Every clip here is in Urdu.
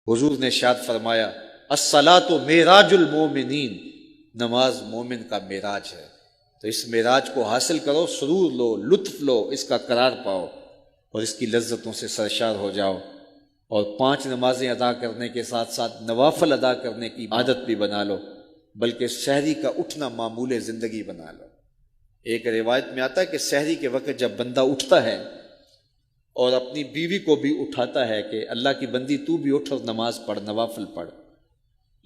حضور نے ارشاد فرمایا الصلاۃ معراج المومنین، نماز مومن کا معراج ہے۔ تو اس معراج کو حاصل کرو، سرور لو، لطف لو، اس کا قرار پاؤ اور اس کی لذتوں سے سرشار ہو جاؤ، اور 5 نمازیں ادا کرنے کے ساتھ ساتھ نوافل ادا کرنے کی عادت بھی بنا لو، بلکہ سحری کا اٹھنا معمول زندگی بنا لو۔ ایک روایت میں آتا ہے کہ سحری کے وقت جب بندہ اٹھتا ہے اور اپنی بیوی کو بھی اٹھاتا ہے کہ اللہ کی بندی تو بھی اٹھ اور نماز پڑھ، نوافل پڑھ،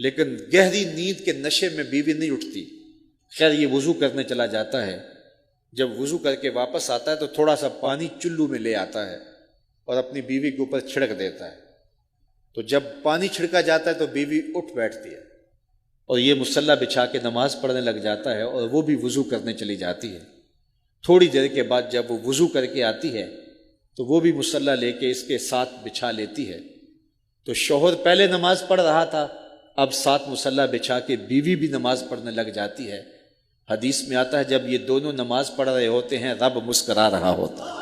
لیکن گہری نیند کے نشے میں بیوی نہیں اٹھتی۔ خیر یہ وضو کرنے چلا جاتا ہے، جب وضو کر کے واپس آتا ہے تو تھوڑا سا پانی چلو میں لے آتا ہے اور اپنی بیوی کے اوپر چھڑک دیتا ہے۔ تو جب پانی چھڑکا جاتا ہے تو بیوی اٹھ بیٹھتی ہے اور یہ مصلی بچھا کے نماز پڑھنے لگ جاتا ہے، اور وہ بھی وضو کرنے چلی جاتی ہے۔ تھوڑی دیر کے بعد جب وہ وضو کر کے آتی ہے تو وہ بھی مصلی لے کے اس کے ساتھ بچھا لیتی ہے۔ تو شوہر پہلے نماز پڑھ رہا تھا، اب ساتھ مصلی بچھا کے بیوی بھی نماز پڑھنے لگ جاتی ہے۔ حدیث میں آتا ہے جب یہ دونوں نماز پڑھ رہے ہوتے ہیں رب مسکرا رہا ہوتا ہے،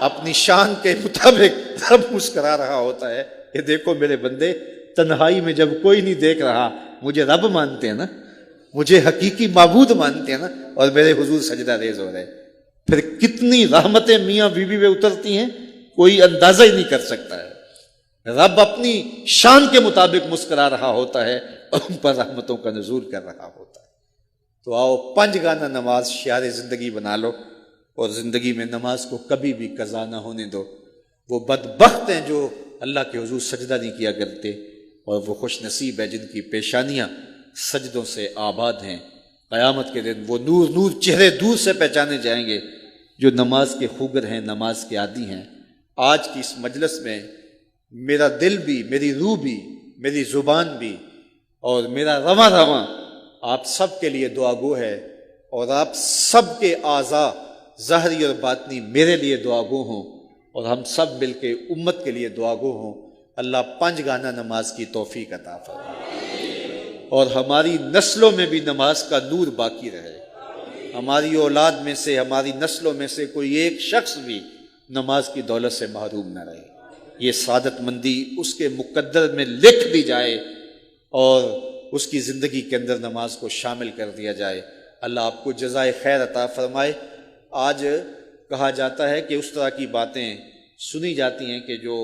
اپنی شان کے مطابق رب مسکرا رہا ہوتا ہے کہ دیکھو میرے بندے، تنہائی میں جب کوئی نہیں دیکھ رہا مجھے رب مانتے ہیں نا، مجھے حقیقی معبود مانتے ہیں نا، اور میرے حضور سجدہ ریز ہو رہے، پھر کتنی رحمتیں میاں بیوی میں اترتی ہیں کوئی اندازہ ہی نہیں کر سکتا ہے۔ رب اپنی شان کے مطابق مسکرا رہا ہوتا ہے اور ان پر رحمتوں کا نزول کر رہا ہوتا ہے۔ تو آؤ 5 گانا نماز شعار زندگی بنا لو، اور زندگی میں نماز کو کبھی بھی قضا نہ ہونے دو۔ وہ بدبخت ہیں جو اللہ کے حضور سجدہ نہیں کیا کرتے، اور وہ خوش نصیب ہے جن کی پیشانیاں سجدوں سے آباد ہیں۔ قیامت کے دن وہ نور نور چہرے دور سے پہچانے جائیں گے جو نماز کے خوگر ہیں، نماز کے عادی ہیں۔ آج کی اس مجلس میں میرا دل بھی، میری روح بھی، میری زبان بھی اور میرا رواں رواں آپ سب کے لیے دعا گو ہے، اور آپ سب کے اعضاء ظاہری اور باطنی میرے لیے دعا گو ہوں، اور ہم سب مل کے امت کے لیے دعا گو ہوں۔ اللہ 5 گانا نماز کی توفیق عطا فرمائے، اور ہماری نسلوں میں بھی نماز کا نور باقی رہے۔ ہماری اولاد میں سے، ہماری نسلوں میں سے کوئی ایک شخص بھی نماز کی دولت سے محروم نہ رہے۔ یہ سعادت مندی اس کے مقدر میں لکھ دی جائے اور اس کی زندگی کے اندر نماز کو شامل کر دیا جائے۔ اللہ آپ کو جزائے خیر عطا فرمائے۔ آج کہا جاتا ہے کہ اس طرح کی باتیں سنی جاتی ہیں کہ جو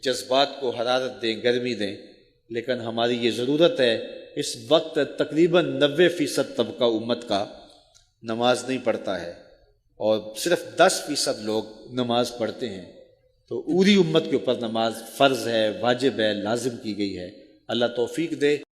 جذبات کو حرارت دیں، گرمی دیں، لیکن ہماری یہ ضرورت ہے، اس وقت تقریباً 90% طبقہ امت کا نماز نہیں پڑھتا ہے، اور صرف 10% لوگ نماز پڑھتے ہیں۔ تو پوری امت کے اوپر نماز فرض ہے، واجب ہے، لازم کی گئی ہے۔ اللہ توفیق دے۔